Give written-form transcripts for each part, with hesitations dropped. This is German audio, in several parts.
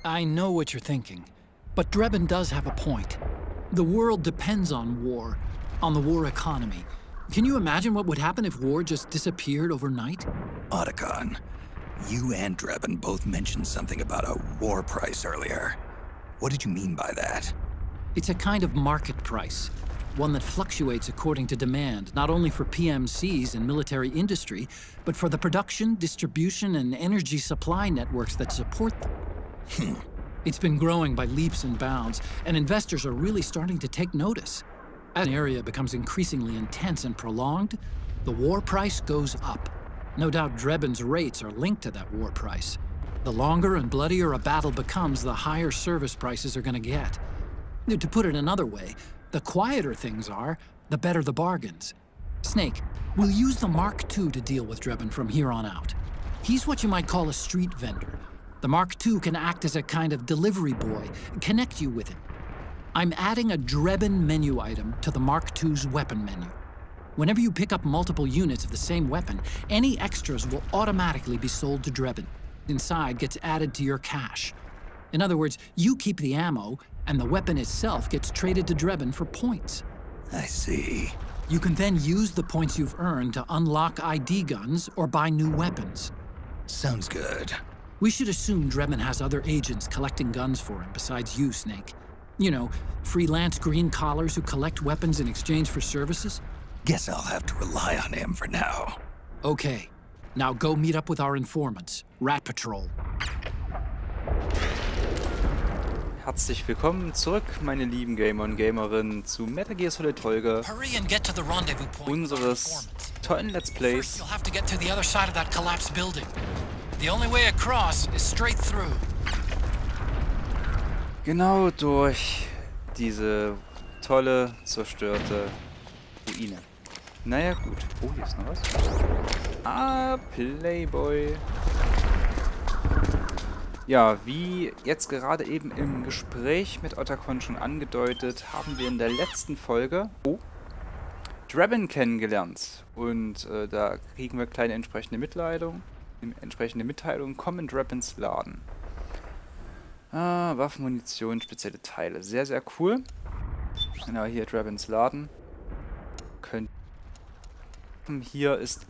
I know what you're thinking, but Drebin does have a point. The world depends on war, on the war economy. Can you imagine what would happen if war just disappeared overnight? Otacon, you and Drebin both mentioned something about a war price earlier. What did you mean by that? It's a kind of market price, one that fluctuates according to demand, not only for PMCs and military industry, but for the production, distribution, and energy supply networks that support them. It's been growing by leaps and bounds, and investors are really starting to take notice. As an area becomes increasingly intense and prolonged, the war price goes up. No doubt Drebin's rates are linked to that war price. The longer and bloodier a battle becomes, the higher service prices are going to get. To put it another way, the quieter things are, the better the bargains. Snake, we'll use the Mark II to deal with Drebin from here on out. He's what you might call a street vendor. The Mark II can act as a kind of delivery boy, connect you with it. I'm adding a Drebin menu item to the Mark II's weapon menu. Whenever you pick up multiple units of the same weapon, any extras will automatically be sold to Drebin. Inside gets added to your cache. In other words, you keep the ammo, and the weapon itself gets traded to Drebin for points. I see. You can then use the points you've earned to unlock ID guns or buy new weapons. Sounds good. We should assume Drebin has other agents collecting guns for him besides you, Snake. You know, freelance green collars who collect weapons in exchange for services? Guess I'll have to rely on him for now. Okay. Now go meet up with our informants, Rat Patrol. Herzlich willkommen zurück, meine lieben Gamer und Gamerinnen, zu Metal Gear Solid Folge unseres tollen Let's Plays. Genau durch diese tolle, zerstörte Ruine. Naja, gut. Oh, hier ist noch was. Ah, Playboy. Ja, wie jetzt gerade eben im Gespräch mit Otacon schon angedeutet, haben wir in der letzten Folge Drebin kennengelernt. Und da kriegen wir kleine entsprechende Mitteilung. Kommen in Drebins Laden. Ah, Waffen, Munition, spezielle Teile. Sehr, sehr cool. Genau, hier Drebins Laden. Hier ist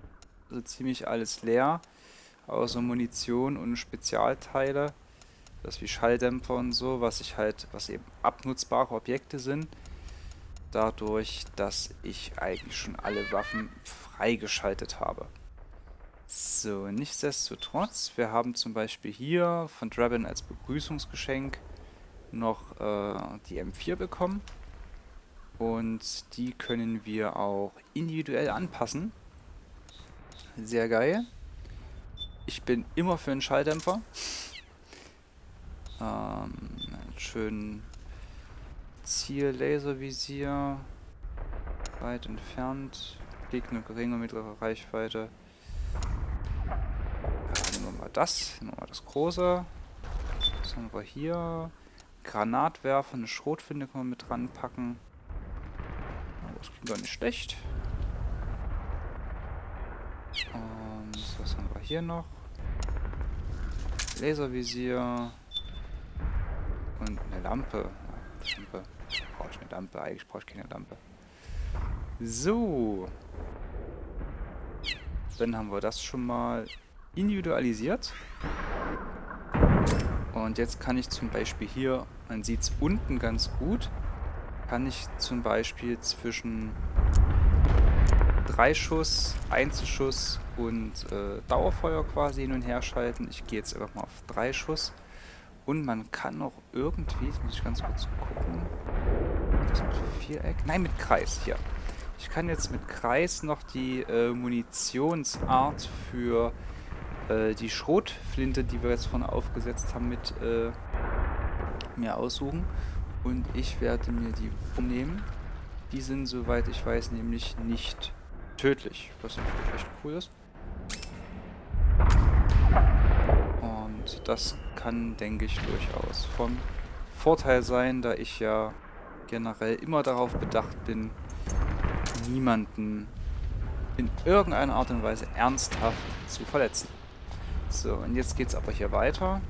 so ziemlich alles leer. Außer Munition und Spezialteile. Das wie Schalldämpfer und so, was eben abnutzbare Objekte sind. Dadurch, dass ich eigentlich schon alle Waffen freigeschaltet habe. So, nichtsdestotrotz, wir haben zum Beispiel hier von Drebin als Begrüßungsgeschenk noch die M4 bekommen. Und die können wir auch individuell anpassen. Sehr geil. Ich bin immer für einen Schalldämpfer. Schön Ziel-Laservisier. Weit entfernt. Gegner geringe mittlere Reichweite. Ja, nehmen wir mal das. Nehmen wir mal das große. Was haben wir hier? Granatwerfer, eine Schrotflinte können wir mit dran packen. Das klingt gar nicht schlecht. Und was haben wir hier noch? Laservisier. Und eine Lampe. Brauche ich eine Lampe? Eigentlich brauche ich keine Lampe. So. Dann haben wir das schon mal individualisiert. Und jetzt kann ich zum Beispiel hier, man sieht es unten ganz gut, kann ich zum Beispiel zwischen 3-Schuss, Einzelschuss und Dauerfeuer quasi hin und her schalten. Ich gehe jetzt einfach mal auf 3-Schuss. Und man kann auch irgendwie, jetzt muss ich ganz kurz gucken, das mit Viereck? Nein, mit Kreis, hier. Ich kann jetzt mit Kreis noch die Munitionsart für die Schrotflinte, die wir jetzt vorne aufgesetzt haben, mit mir aussuchen. Und ich werde mir die nehmen. Die sind, soweit ich weiß, nämlich nicht tödlich, was natürlich echt cool ist. Und das kann, denke ich, durchaus von Vorteil sein, da ich ja generell immer darauf bedacht bin, niemanden in irgendeiner Art und Weise ernsthaft zu verletzen. So, und jetzt geht's aber hier weiter.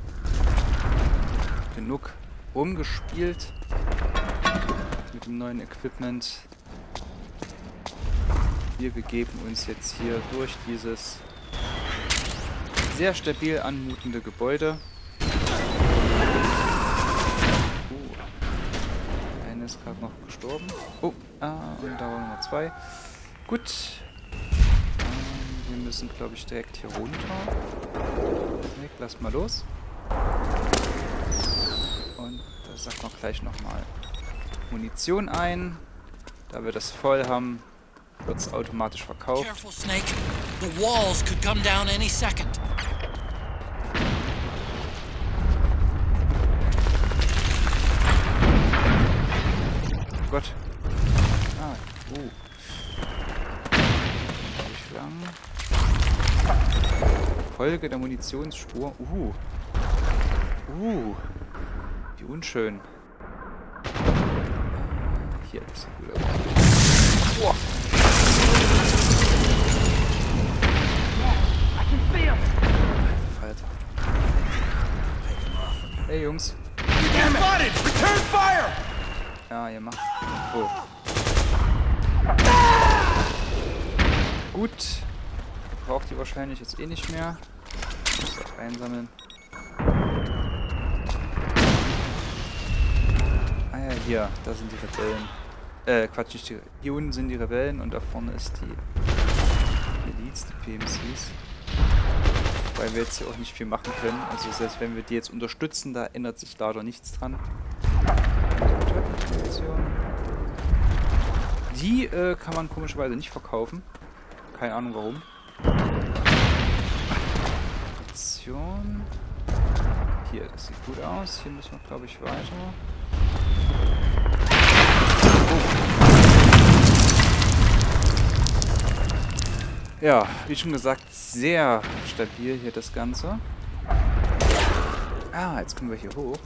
genug rumgespielt mit dem neuen Equipment. Wir begeben uns jetzt hier durch dieses sehr stabil anmutende Gebäude. Einer ist gerade noch gestorben. Oh, und da waren Nummer 2. Gut. Wir müssen, glaube ich, direkt hier runter. Snake, lass mal los. Und da sagt man gleich nochmal Munition ein. Da wir das voll haben, wird es automatisch verkauft. Careful, Snake. The walls could come down any second. Oh Gott. Durchlang. Folge der Munitionsspur. Wie unschön. Hier, das sieht gut aus. Oh. Alter. Hey Jungs. Ja, ihr macht. Oh. Gut. Braucht ihr wahrscheinlich jetzt eh nicht mehr. Ich muss das einsammeln. Ah ja, hier. Da sind die Rebellen. Quatsch, nicht die. Hier unten sind die Rebellen und da vorne ist die Elites, die PMCs. Weil wir jetzt hier auch nicht viel machen können. Also selbst wenn wir die jetzt unterstützen, da ändert sich leider nichts dran. Die kann man komischerweise nicht verkaufen. Keine Ahnung warum. Option. Hier, das sieht gut aus. Hier müssen wir, glaube ich, weiter. Ja, wie schon gesagt, sehr stabil hier das Ganze. Ah, jetzt kommen wir hier hoch.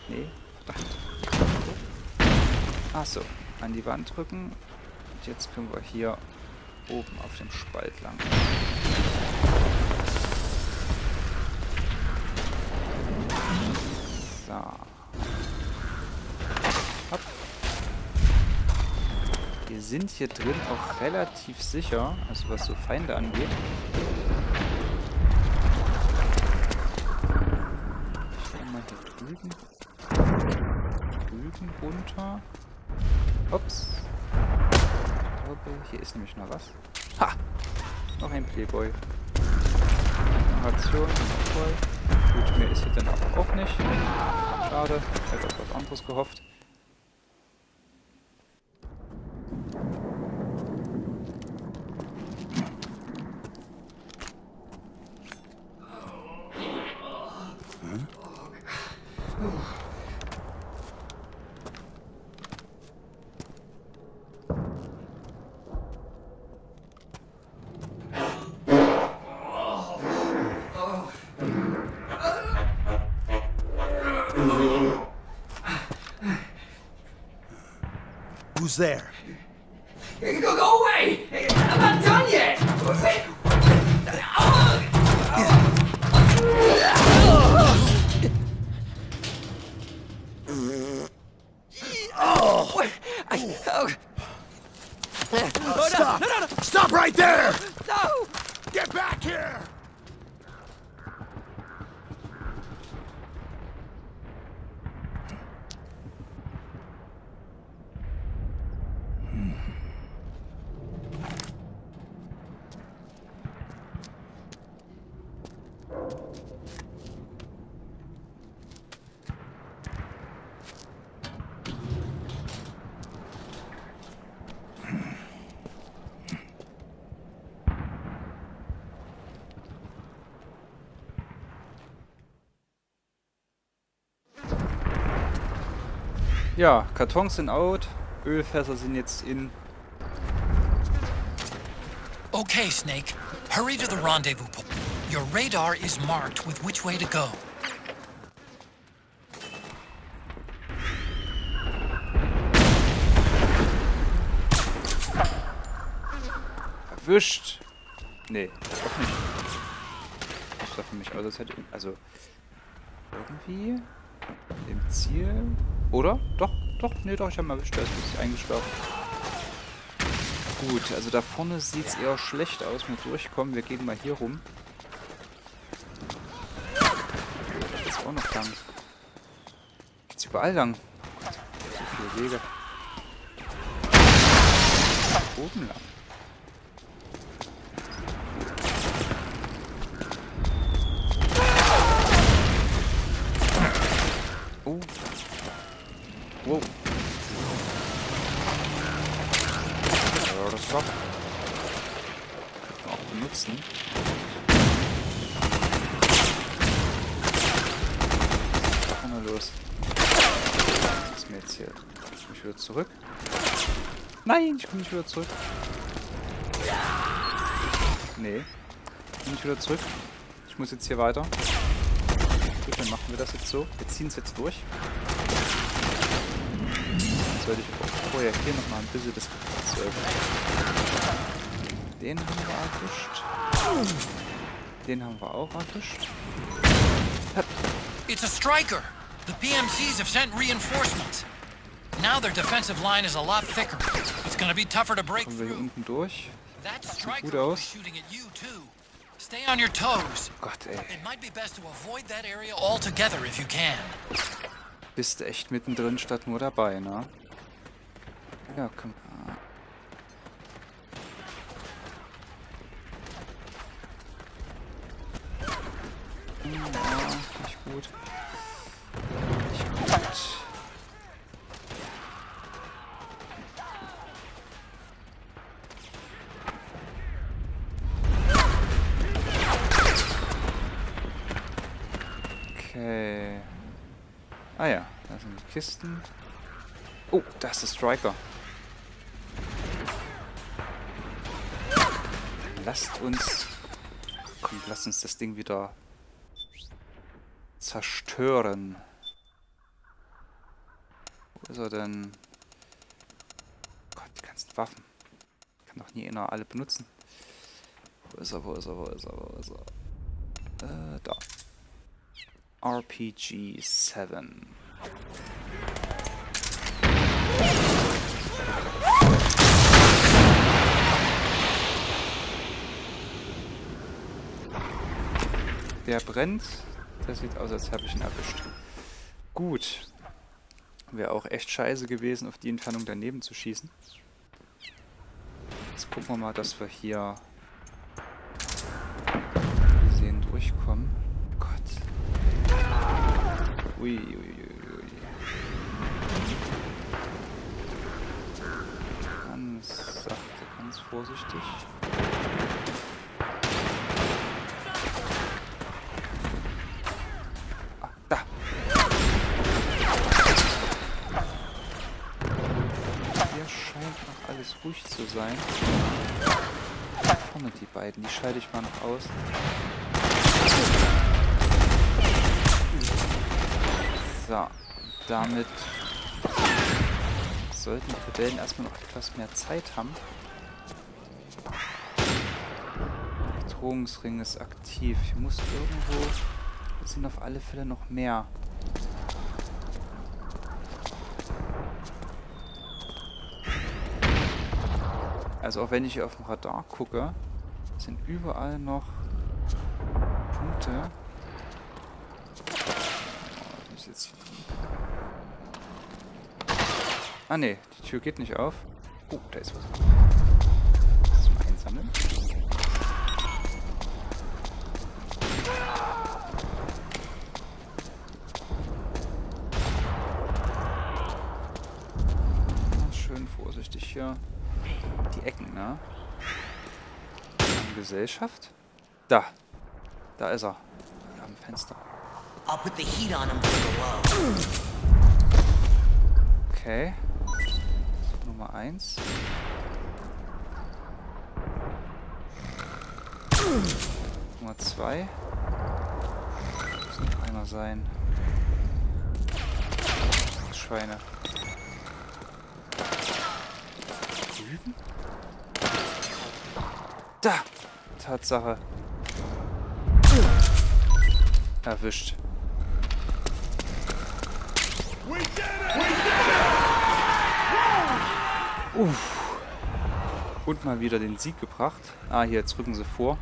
Nee, verdammt. Achso, an die Wand drücken. Und jetzt können wir hier oben auf dem Spalt lang. So. Hopp. Wir sind hier drin auch relativ sicher, also was so Feinde angeht. Drüben runter. Ups. Ich glaube, hier ist nämlich noch was. Ha! Noch ein Playboy. Ration, voll. Gut, mehr ist hier dann aber auch nicht. Schade. Ich hätte auf was anderes gehofft. Who's there? Go away! I'm not done yet! Stop! No. Stop right there! No! Get back here! Ja, Kartons sind out, Ölfässer sind jetzt in. Okay, Snake. Hurry to the rendezvous point. Your radar is marked with which way to go. Erwischt. Nee, doch nicht. Das sah für mich aus, als hätte... Also... Irgendwie... Im Ziel... Oder? Doch, doch, nee, doch, ich habe mal erwischt. Der ist ein bisschen eingesperrt. Gut, also da vorne sieht es eher schlecht aus mit Durchkommen. Wir gehen mal hier rum. Geht's auch noch lang. Geht's überall lang. So viele Wege. Oben lang. Oh. Wow. Ja, das war. Auch benutzen. Was ist denn los? Was ist mir jetzt hier? Ich komme wieder zurück. Nein, ich komme nicht wieder zurück. Nee. Ich komme nicht wieder zurück. Ich muss jetzt hier weiter. Gut, dann machen wir das jetzt so. Wir ziehen es jetzt durch. Jetzt sollte ich auch vorher hier nochmal ein bisschen das Den haben wir erwischt. Den haben wir auch erwischt. It's a striker! The PMCs have sent reinforcements. Now their defensive line is a lot thicker. It's gonna be tougher to break Kommen wir hier through. unten durch. That Sieht striker gut will be aus. shooting at you too. Stay on your toes. Gott, ey. It might be best to avoid that area altogether if you can. Bist echt mittendrin statt nur dabei, ne? Ja, komm. Ja, nicht gut. Nicht gut. Okay. Ah ja, da sind die Kisten. Oh, da ist der Striker. Lasst uns... Komm, lasst uns das Ding wieder zerstören. Wo ist er denn? Gott, die ganzen Waffen. Kann doch nie einer alle benutzen. Wo ist er, wo ist er, wo ist er, wo ist er? Da. RPG 7. Der brennt. Das sieht aus, als habe ich ihn erwischt. Gut. Wäre auch echt scheiße gewesen, auf die Entfernung daneben zu schießen. Jetzt gucken wir mal, dass wir hier sehen durchkommen. Gott. Ui, ui, ui, ui. Ganz sachte, ganz vorsichtig. Ah, da. Hier scheint noch alles ruhig zu sein. Vorne die beiden, die schalte ich mal noch aus. So, damit sollten die Rebellen erstmal noch etwas mehr Zeit haben. Der Bedrohungsring ist aktiv. Hier muss irgendwo... Es sind auf alle Fälle noch mehr. Also auch wenn ich hier auf dem Radar gucke, sind überall noch Punkte. Jetzt. Ah ne, die Tür geht nicht auf. Oh, da ist was. Zum Einsammeln. Schön vorsichtig hier. Die Ecken, ne? Gesellschaft. Da. Da ist er. Am Fenster. I'll put the heat on him from below. Okay. Nummer 1. Nummer 2. Muss noch einer sein. Schweine. Drüben? Da! Tatsache. Erwischt. Und mal wieder den Sieg gebracht. Ah, hier, jetzt rücken sie vor.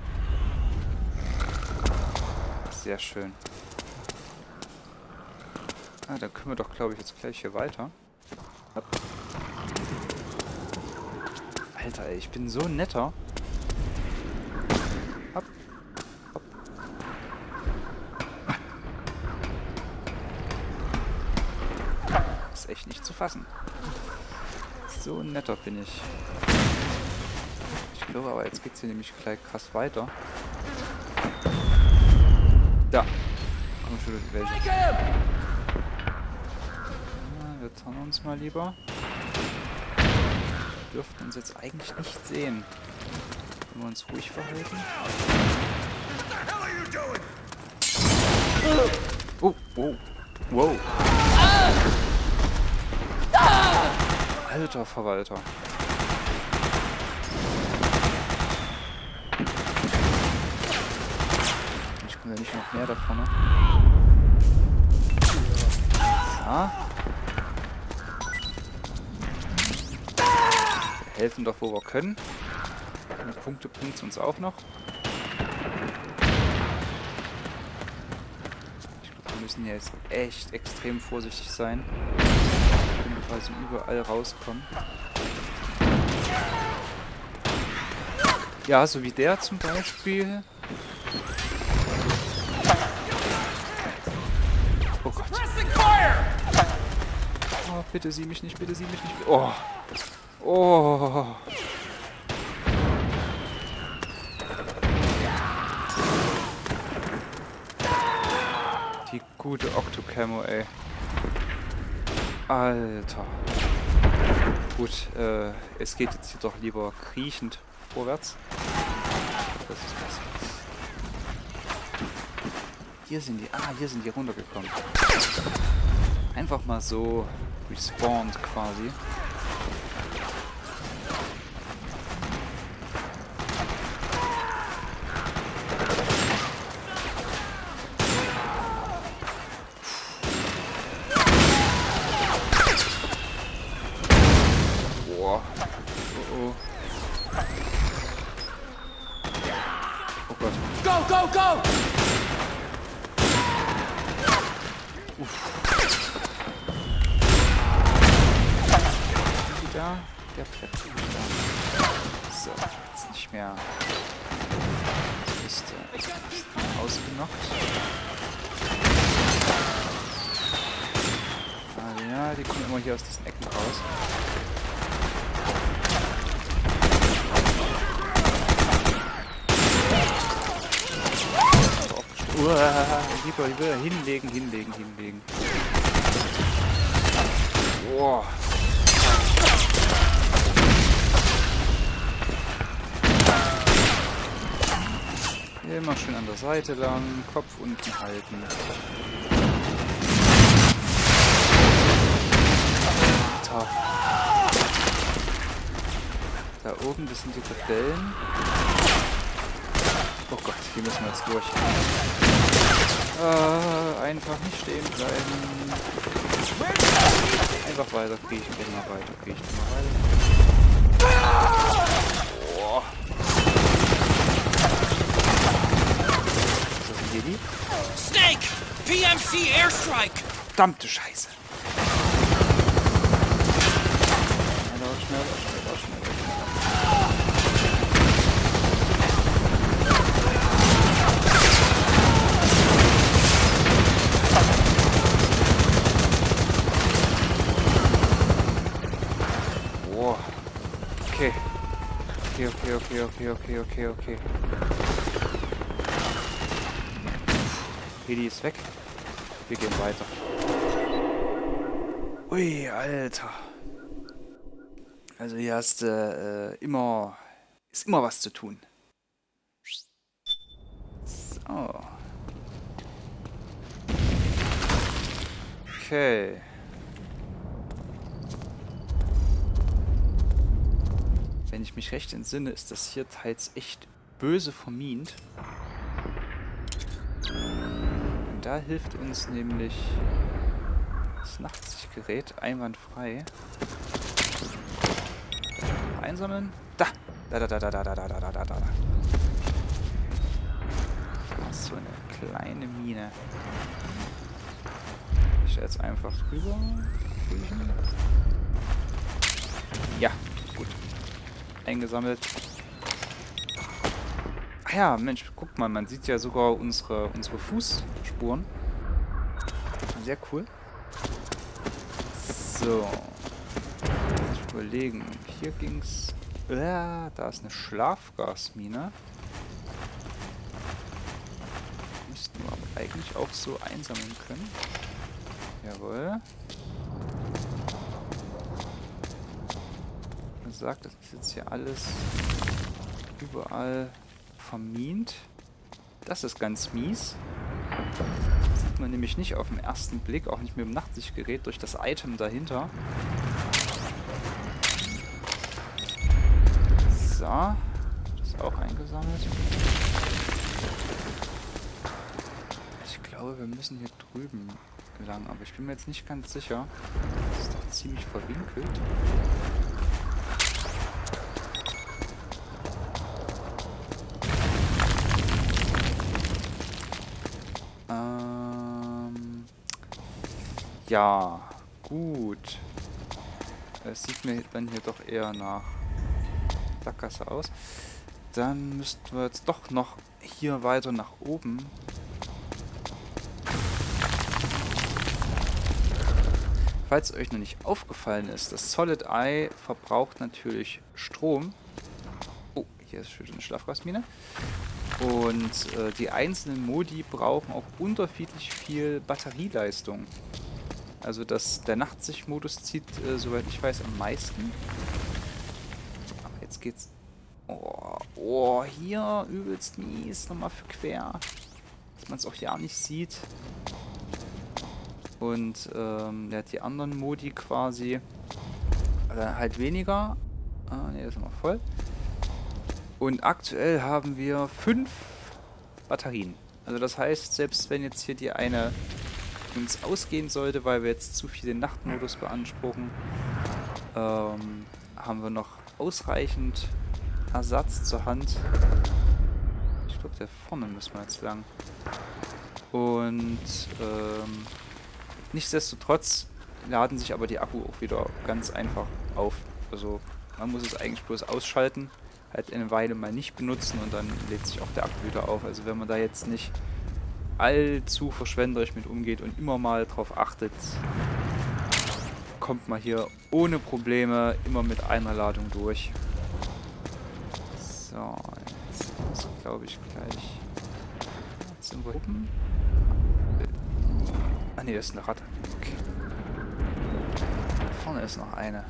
Sehr schön. Ah, dann können wir doch, glaube ich, jetzt gleich hier weiter. Hopp. Alter, ey, ich bin so ein netter. Hopp. Hopp. Ist echt nicht zu fassen. So ein netter bin ich. Ich glaube aber, jetzt geht's hier nämlich gleich krass weiter. Da. Komm schon durch welche. Ja, wir tarnen uns mal lieber. Wir dürften uns jetzt eigentlich nicht sehen. Wenn wir uns ruhig verhalten. Oh, oh, wow. Alter Verwalter. Ich komme ja nicht noch mehr da vorne. So. Wir helfen doch, wo wir können. Und Punkte bringt es uns auch noch. Ich glaube, wir müssen jetzt echt extrem vorsichtig sein. Wir können quasi überall rauskommen. Ja, so wie der zum Beispiel. Oh Gott. Oh, bitte sieh mich nicht, bitte sieh mich nicht. Oh. Oh. Die gute Octo-Camo, ey. Alter. Gut, es geht jetzt hier doch lieber kriechend vorwärts. Das ist besser. Hier sind die. Ah, hier sind die runtergekommen. Einfach mal so respawned quasi. Boah. Oh oh. Oh Gott. Go, go, go! Da, der bleibt nicht da. So, jetzt nicht mehr. Ist ausgenockt. Also ja, die kommen immer hier aus diesen Ecken raus. Lieber hinlegen. Boah. Immer schön an der Seite lang, Kopf unten halten. Alter. Da oben, das sind die Rebellen. Oh Gott, hier müssen wir jetzt durch. Einfach nicht stehen bleiben. Einfach weiter kriechen, immer weiter kriechen, immer weiter. Boah. Hier die? Snake! PMC airstrike! Verdammte Scheiße. Schnell. Boah. Okay. Okay. Heli ist weg. Wir gehen weiter. Ui, Alter. Also hier hast du immer was zu tun. So. Okay. Wenn ich mich recht entsinne, ist das hier teils echt böse vermint. Und da hilft uns nämlich das Nachtsichtgerät einwandfrei. Einsammeln. Da! Da. So eine kleine Mine. Ich jetzt einfach drüber. Ja, gut. Eingesammelt. Ach ja, Mensch, guck mal, man sieht ja sogar unsere Fußspuren. Sehr cool. So. Ich überlegen. Hier ging's. Da ist eine Schlafgasmine. Müssten wir aber eigentlich auch so einsammeln können. Jawohl. Man sagt, das ist jetzt hier alles überall vermint. Das ist ganz mies. Das sieht man nämlich nicht auf den ersten Blick, auch nicht mit dem Nachtsichtgerät, durch das Item dahinter. So, das ist auch eingesammelt. Ich glaube, wir müssen hier drüben lang, aber ich bin mir jetzt nicht ganz sicher. Das ist doch ziemlich verwinkelt. Ja, gut. Es sieht mir dann hier doch eher nach Sackgasse aus. Dann müssten wir jetzt doch noch hier weiter nach oben. Falls euch noch nicht aufgefallen ist, das Solid Eye verbraucht natürlich Strom. Oh, hier ist schon eine Schlafgasmine. Und die einzelnen Modi brauchen auch unterschiedlich viel Batterieleistung. Also der Nachtsichtmodus zieht, soweit ich weiß, am meisten. Aber jetzt geht's... Oh, hier übelst mies. Nochmal für quer. Dass man es auch ja nicht sieht. Und ja, die anderen Modi quasi halt weniger. Ah, ne, das ist noch voll. Und aktuell haben wir 5 Batterien. Also das heißt, selbst wenn jetzt hier die eine uns ausgehen sollte, weil wir jetzt zu viel den Nachtmodus beanspruchen, haben wir noch ausreichend Ersatz zur Hand. Ich glaube, da vorne müssen wir jetzt lang. Und nichtsdestotrotz laden sich aber die Akku auch wieder ganz einfach auf. Also man muss es eigentlich bloß ausschalten, halt eine Weile mal nicht benutzen und dann lädt sich auch der Akku wieder auf. Also wenn man da jetzt nicht allzu verschwenderisch mit umgeht und immer mal drauf achtet, kommt man hier ohne Probleme immer mit einer Ladung durch. So, jetzt ist, glaube ich, gleich... Jetzt sind wir oben. Ah ne, das ist eine Ratte. Okay. Da vorne ist noch eine.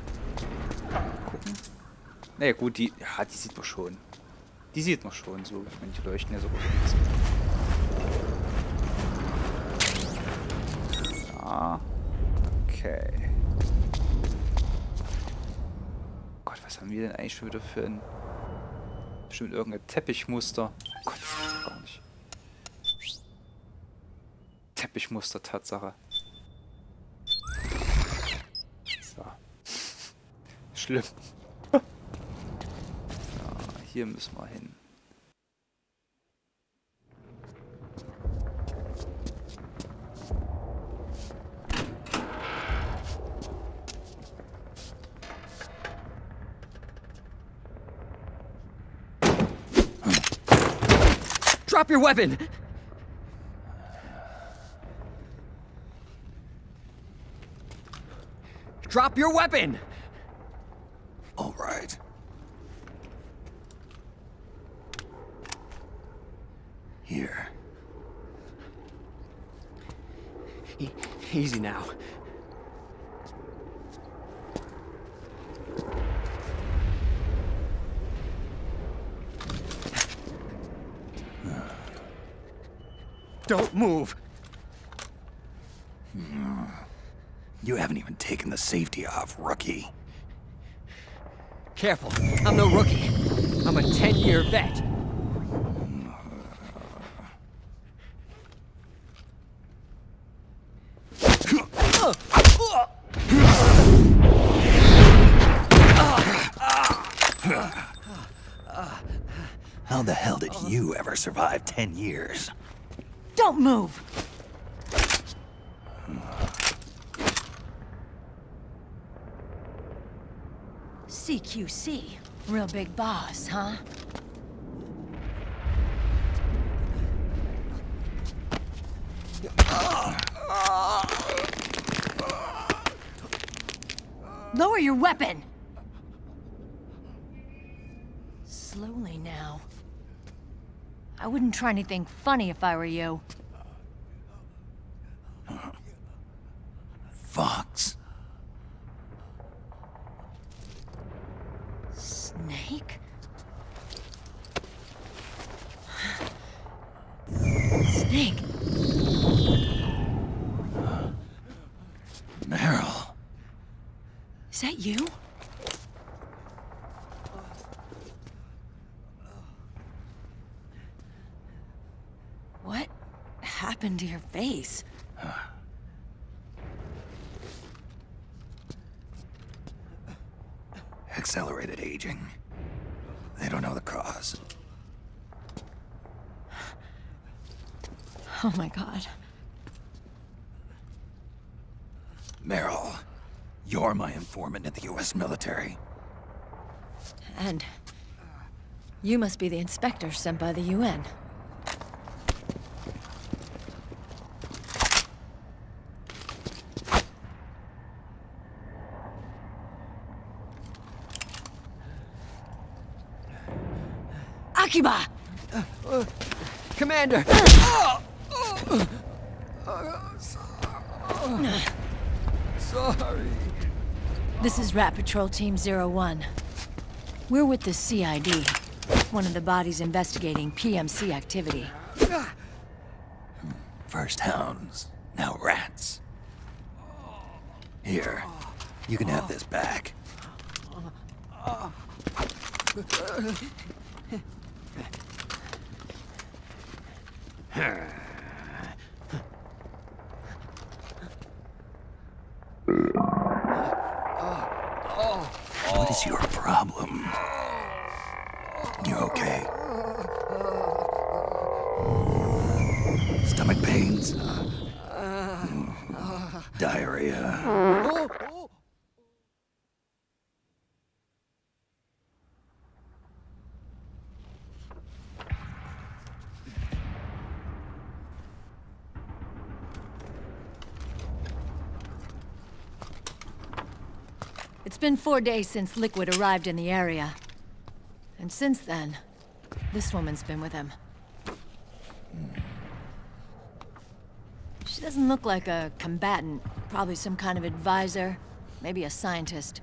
Gucken. Naja gut, die sieht man schon. Die sieht man schon so. Ich meine, die leuchten ja so. Ja. Okay. Gott, was haben wir denn eigentlich schon wieder für ein... Bestimmt irgendein Teppichmuster. Gott, das ist gar nicht. Teppichmuster, Tatsache. So. Schlimm. So, hier müssen wir hin. Drop your weapon! Drop your weapon! All right. Here. Easy now. Don't move. You haven't even taken the safety off, rookie. Careful. I'm no rookie. I'm a 10-year vet. How the hell did you ever survive 10 years? Don't move! CQC. Real big boss, huh? Lower your weapon! Slowly now. I wouldn't try anything funny if I were you. Fox. Snake? Snake? Meryl. Is that you? What happened to your face? Accelerated aging. They don't know the cause. Oh my god. Meryl, you're my informant in the US military. And you must be the inspector sent by the UN. Akiba! Commander! Sorry. This is Rat Patrol Team 01. We're with the CID, one of the bodies investigating PMC activity. First hounds, now rats. Here, you can have this back. What is your problem? You okay? Stomach pains? Diarrhea? It's been 4 days since Liquid arrived in the area. And since then, this woman's been with him. She doesn't look like a combatant. Probably some kind of advisor, maybe a scientist.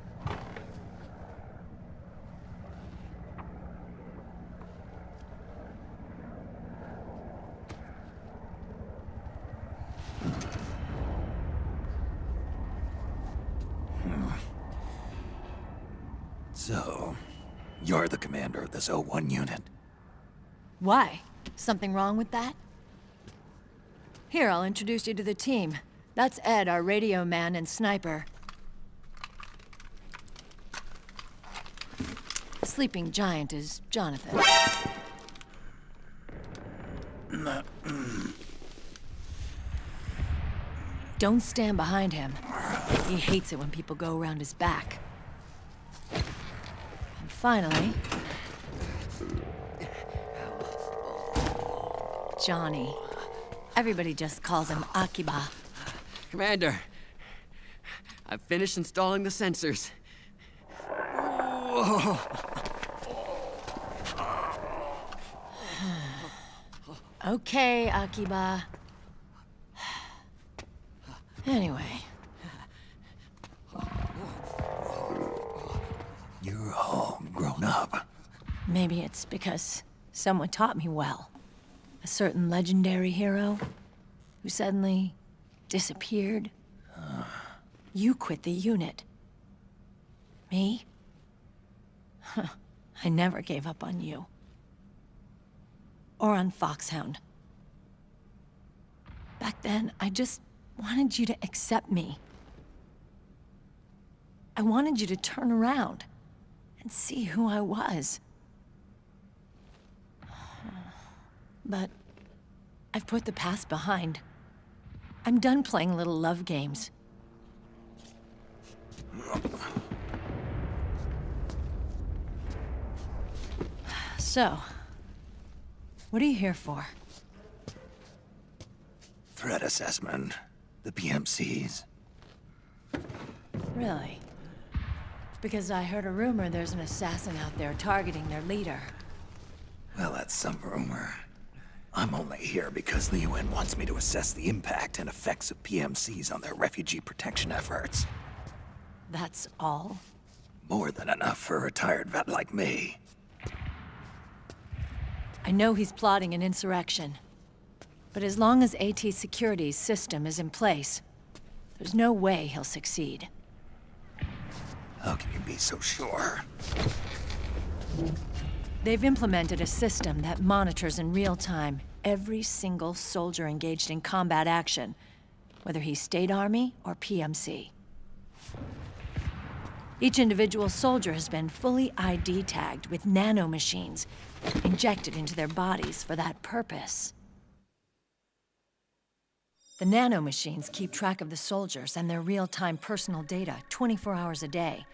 So, you're the commander of this O1 unit? Why? Something wrong with that? Here, I'll introduce you to the team. That's Ed, our radio man and sniper. The sleeping giant is Jonathan. Don't stand behind him. He hates it when people go around his back. And finally... Johnny. Everybody just calls him Akiba. Commander, I've finished installing the sensors. Okay, Akiba. Anyway. You're all grown up. Maybe it's because someone taught me well. A certain legendary hero who suddenly disappeared. You quit the unit. Me? I never gave up on you. Or on Foxhound. Back then, I just wanted you to accept me. I wanted you to turn around and see who I was. But I've put the past behind. I'm done playing little love games. So, what are you here for? Threat assessment. The PMCs. Really? Because I heard a rumor there's an assassin out there targeting their leader. Well, that's some rumor. I'm only here because the UN wants me to assess the impact and effects of PMCs on their refugee protection efforts. That's all? More than enough for a retired vet like me. I know he's plotting an insurrection. But as long as AT Security's system is in place, there's no way he'll succeed. How can you be so sure? They've implemented a system that monitors in real time every single soldier engaged in combat action, whether he's State Army or PMC. Each individual soldier has been fully ID tagged with nanomachines injected into their bodies for that purpose. The nanomachines keep track of the soldiers and their real-time personal data 24 hours a day.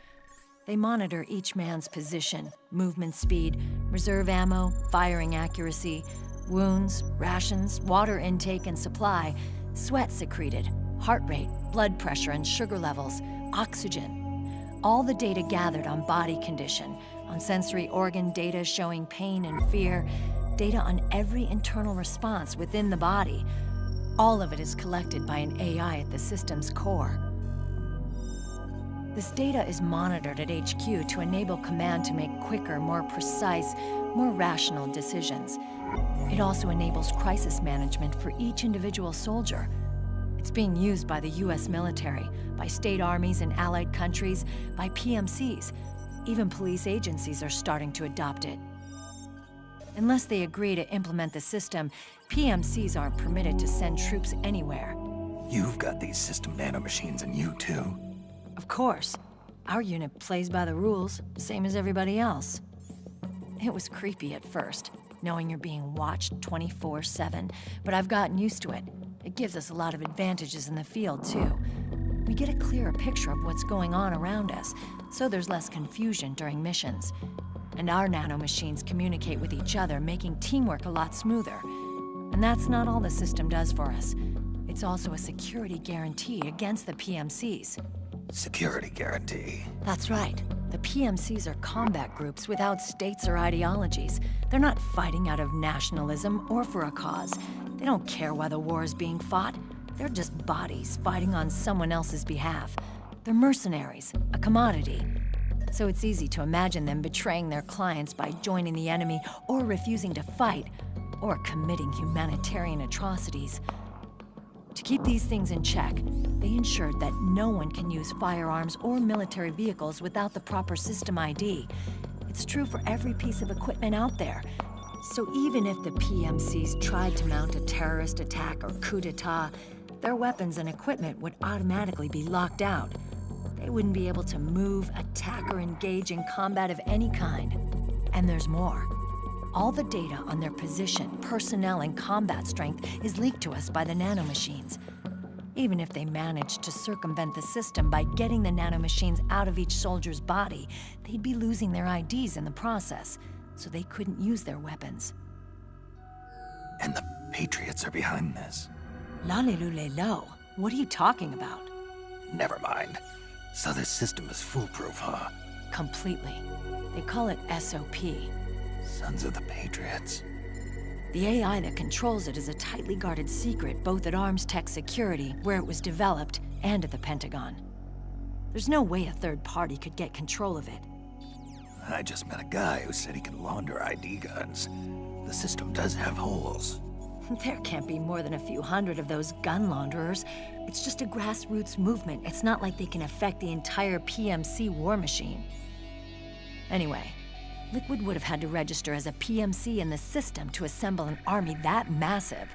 They monitor each man's position, movement speed, reserve ammo, firing accuracy, wounds, rations, water intake and supply, sweat secreted, heart rate, blood pressure and sugar levels, oxygen. All the data gathered on body condition, on sensory organ data showing pain and fear, data on every internal response within the body. All of it is collected by an AI at the system's core. This data is monitored at HQ to enable command to make quicker, more precise, more rational decisions. It also enables crisis management for each individual soldier. It's being used by the US military, by state armies in allied countries, by PMCs. Even police agencies are starting to adopt it. Unless they agree to implement the system, PMCs aren't permitted to send troops anywhere. You've got these system nanomachines in you too. Of course. Our unit plays by the rules, same as everybody else. It was creepy at first, knowing you're being watched 24/7, but I've gotten used to it. It gives us a lot of advantages in the field, too. We get a clearer picture of what's going on around us, so there's less confusion during missions. And our nanomachines communicate with each other, making teamwork a lot smoother. And that's not all the system does for us. It's also a security guarantee against the PMCs. Security guarantee. That's right. The PMCs are combat groups without states or ideologies. They're not fighting out of nationalism or for a cause. They don't care why the war is being fought. They're just bodies fighting on someone else's behalf. They're mercenaries, a commodity. So it's easy to imagine them betraying their clients by joining the enemy or refusing to fight, or committing humanitarian atrocities. To keep these things in check, they ensured that no one can use firearms or military vehicles without the proper system ID. It's true for every piece of equipment out there. So even if the PMCs tried to mount a terrorist attack or coup d'etat, their weapons and equipment would automatically be locked out. They wouldn't be able to move, attack, or engage in combat of any kind. And there's more. All the data on their position, personnel, and combat strength is leaked to us by the nanomachines. Even if they managed to circumvent the system by getting the nanomachines out of each soldier's body, they'd be losing their IDs in the process, so they couldn't use their weapons. And the Patriots are behind this. Lalelulelo, what are you talking about? Never mind. So this system is foolproof, huh? Completely. They call it SOP. Sons of the Patriots. The AI that controls it is a tightly guarded secret both at Arms Tech Security, where it was developed, and at the Pentagon. There's no way a third party could get control of it. I just met a guy who said he can launder ID guns. The system does have holes. There can't be more than a few hundred of those gun launderers. It's just a grassroots movement. It's not like they can affect the entire PMC war machine. Anyway, Liquid would have had to register as a PMC in the system to assemble an army that massive.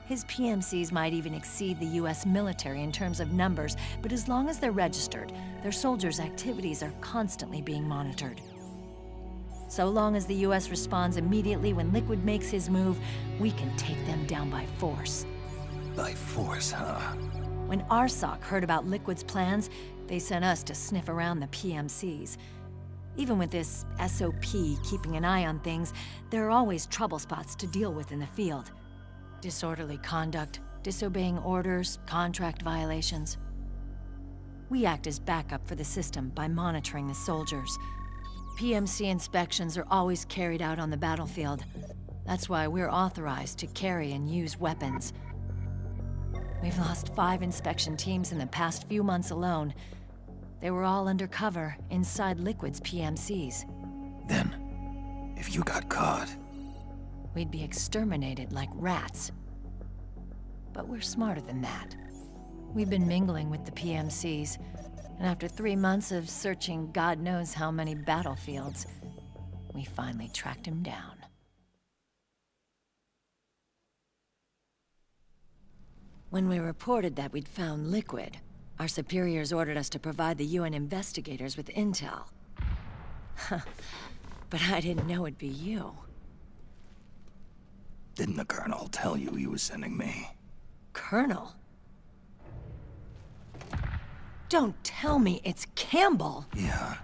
His PMCs might even exceed the US military in terms of numbers, but as long as they're registered, their soldiers' activities are constantly being monitored. So long as the US responds immediately when Liquid makes his move, we can take them down by force. By force, huh? When RSOC heard about Liquid's plans, they sent us to sniff around the PMCs. Even with this SOP keeping an eye on things, there are always trouble spots to deal with in the field. Disorderly conduct, disobeying orders, contract violations. We act as backup for the system by monitoring the soldiers. PMC inspections are always carried out on the battlefield. That's why we're authorized to carry and use weapons. We've lost 5 inspection teams in the past few months alone. They were all undercover inside Liquid's PMCs. Then, if you got caught, We'd be exterminated like rats. But we're smarter than that. We've been mingling with the PMCs, and after 3 months of searching God knows how many battlefields, we finally tracked him down. When we reported that we'd found Liquid, our superiors ordered us to provide the UN investigators with intel. But I didn't know it'd be you. didn't the Colonel tell you he was sending me? Colonel? Don't tell me it's Campbell. Yeah,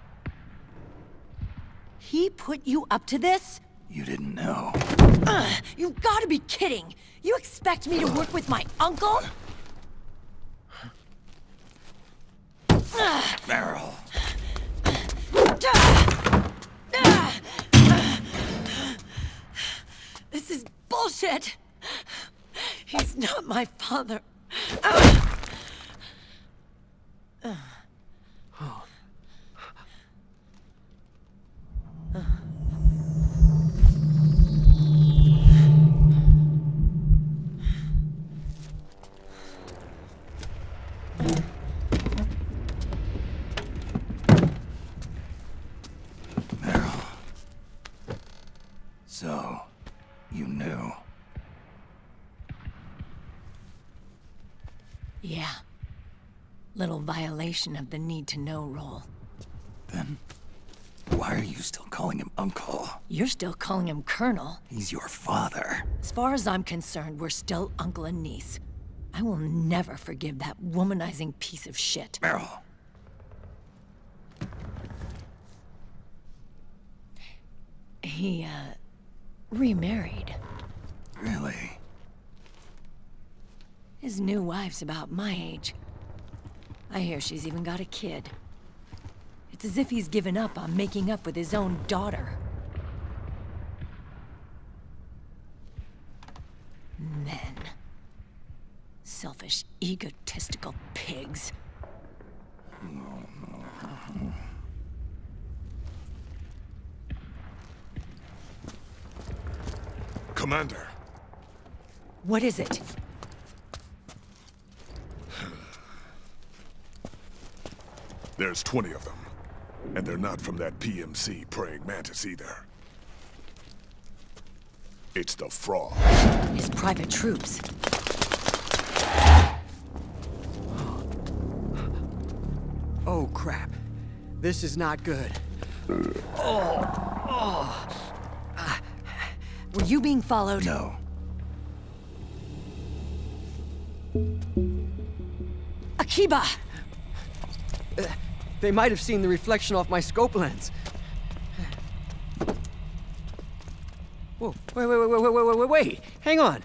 He put you up to this? you didn't know. You gotta be kidding! You expect me to work with my uncle? Meryl. This is bullshit! He's not my father. Meryl. So, you knew. Yeah. Little violation of the need-to-know rule. Then, why are you still calling him Uncle? You're still calling him Colonel. He's your father. As far as I'm concerned, we're still uncle and niece. I will never forgive that womanizing piece of shit. Meryl. He, remarried. Really? His new wife's about my age. I hear she's even got a kid. It's as if he's given up on making up with his own daughter. Men. Selfish, egotistical pigs. Commander, What is it? there's 20 of them. And they're not from that PMC praying mantis either. It's the Frog. His private troops. Oh, crap. This is not good. Were you being followed? No. Akiba! They might have seen the reflection off my scope lens. Whoa, wait. Hang on.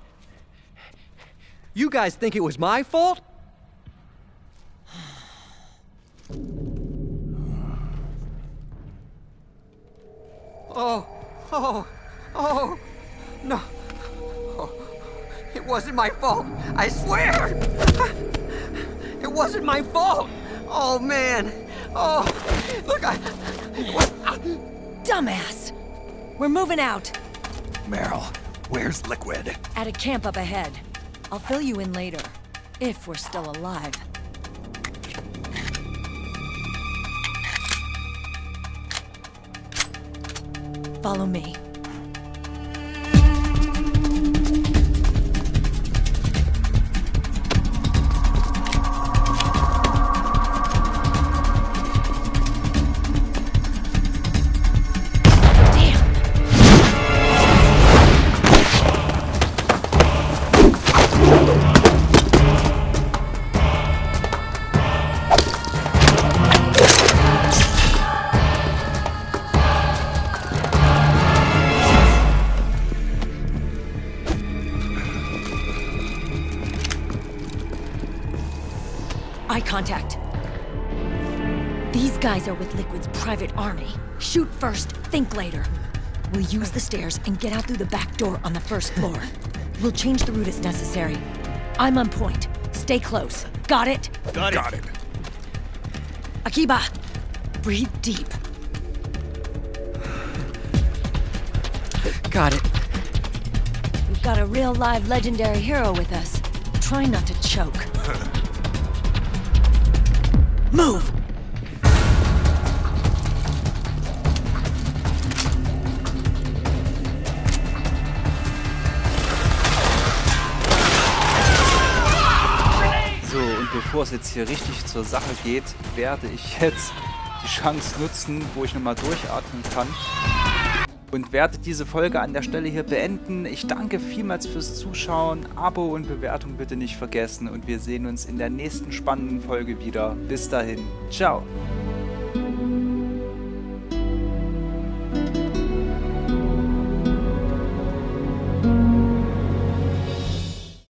You guys think it was my fault? Oh, no. Oh, it wasn't my fault. I swear. It wasn't my fault. Oh, man. Oh, look, Dumbass! We're moving out. Meryl, where's Liquid? At a camp up ahead. I'll fill you in later. If we're still alive. Follow me. Damn! Kontakt. These guys are with Liquid's private army. Shoot first, think later. We'll use the stairs and get out through the back door on the first floor. We'll change the route as necessary. I'm on point. Stay close. Got it? Got it. Akiba, breathe deep. Got it. We've got a real live legendary hero with us. Try not to choke. Move! So, und bevor es jetzt hier richtig zur Sache geht, werde ich jetzt die Chance nutzen, wo ich nochmal durchatmen kann. Und werde diese Folge an der Stelle hier beenden. Ich danke vielmals fürs Zuschauen. Abo und Bewertung bitte nicht vergessen. Und wir sehen uns in der nächsten spannenden Folge wieder. Bis dahin. Ciao.